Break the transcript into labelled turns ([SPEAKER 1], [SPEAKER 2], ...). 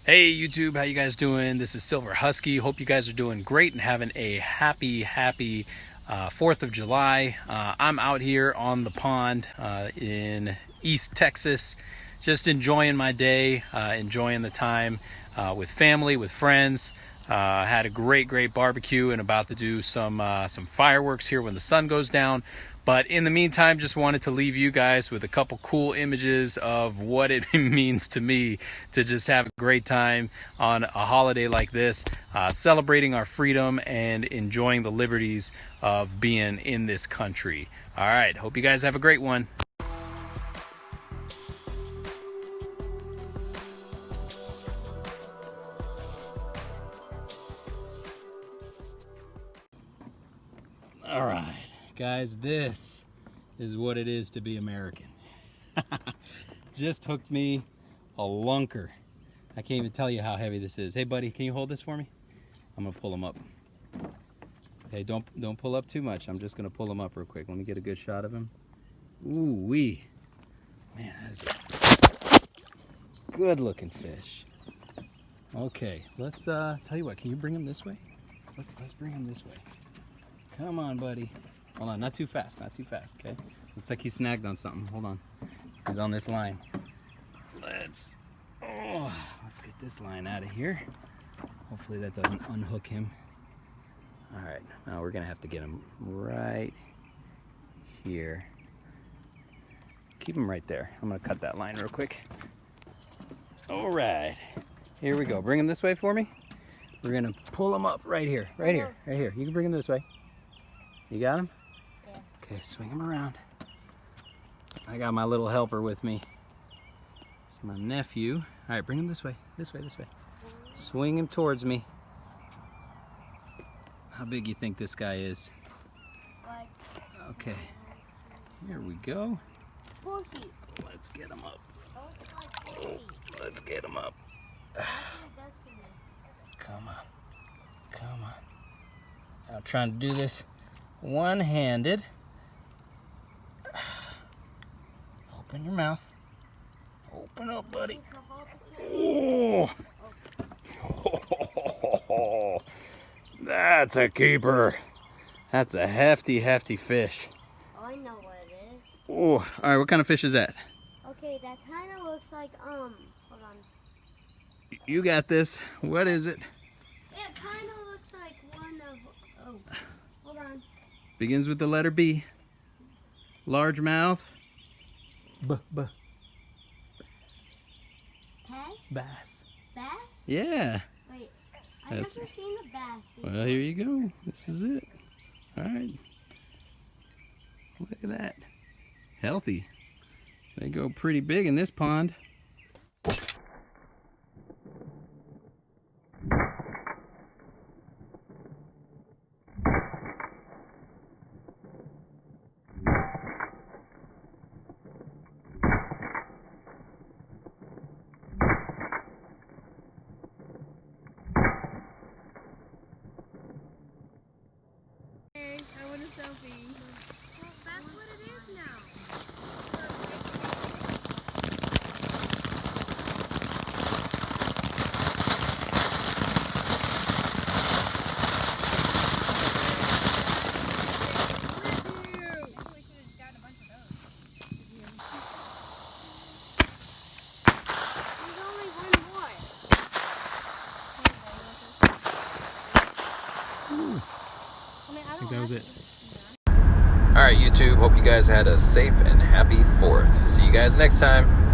[SPEAKER 1] Hey YouTube, how you guys doing? This is Silver Husky. Hope you guys are doing great and having a happy 4th of July. I'm out here on the pond in East Texas, just enjoying my day, enjoying the time with family, with friends. Had a great barbecue and about to do some fireworks here when the sun goes down. But in the meantime, just wanted to leave you guys with a couple cool images of what it means to me to just have a great time on a holiday like this, celebrating our freedom and enjoying the liberties of being in this country. All right, hope you guys have a great one. All right, guys, this is what it is to be American. Just hooked me a lunker. I can't even tell you how heavy this is. Hey buddy, can you hold this for me? I'm gonna pull him up. Hey, don't pull up too much. I'm just gonna pull him up real quick. Let me get a good shot of him. Ooh wee. Man, that's a good looking fish. Okay, let's tell you what, can you bring him this way? Let's bring him this way. Come on, buddy. Hold on, not too fast, okay? Looks like he snagged on something. Hold on. He's on this line. Let's get this line out of here. Hopefully that doesn't unhook him. All right, now we're gonna have to get him right here. Keep him right there. I'm gonna cut that line real quick. All right, here we go. Bring him this way for me. We're gonna pull him up right here. You can bring him this way. You got him? Yeah. Okay, swing him around. I got my little helper with me. It's my nephew. All right, bring him this way. Swing him towards me. How big you think this guy is? Okay, here we go. Let's get him up. Let's get him up. Come on. I'm trying to do this one-handed. Open your mouth. Open up, buddy. Oh. That's a keeper. That's a hefty fish.
[SPEAKER 2] Oh, I know what it is.
[SPEAKER 1] Oh, all right. What kind of fish is that?
[SPEAKER 2] Okay, that kind of looks like hold on.
[SPEAKER 1] You got this. What is it?
[SPEAKER 2] It kind of looks like one of. Oh, hold on.
[SPEAKER 1] Begins with the letter B. Large mouth. Bass.
[SPEAKER 2] Bass?
[SPEAKER 1] Yeah.
[SPEAKER 2] Wait, I've never seen a bass before.
[SPEAKER 1] Well, here you go. This is it. All right. Look at that. Healthy. They go pretty big in this pond.
[SPEAKER 2] Well, that's what it is now. There's only one more.
[SPEAKER 1] I think that was it. All right, YouTube, hope you guys had a safe and happy 4th. See you guys next time.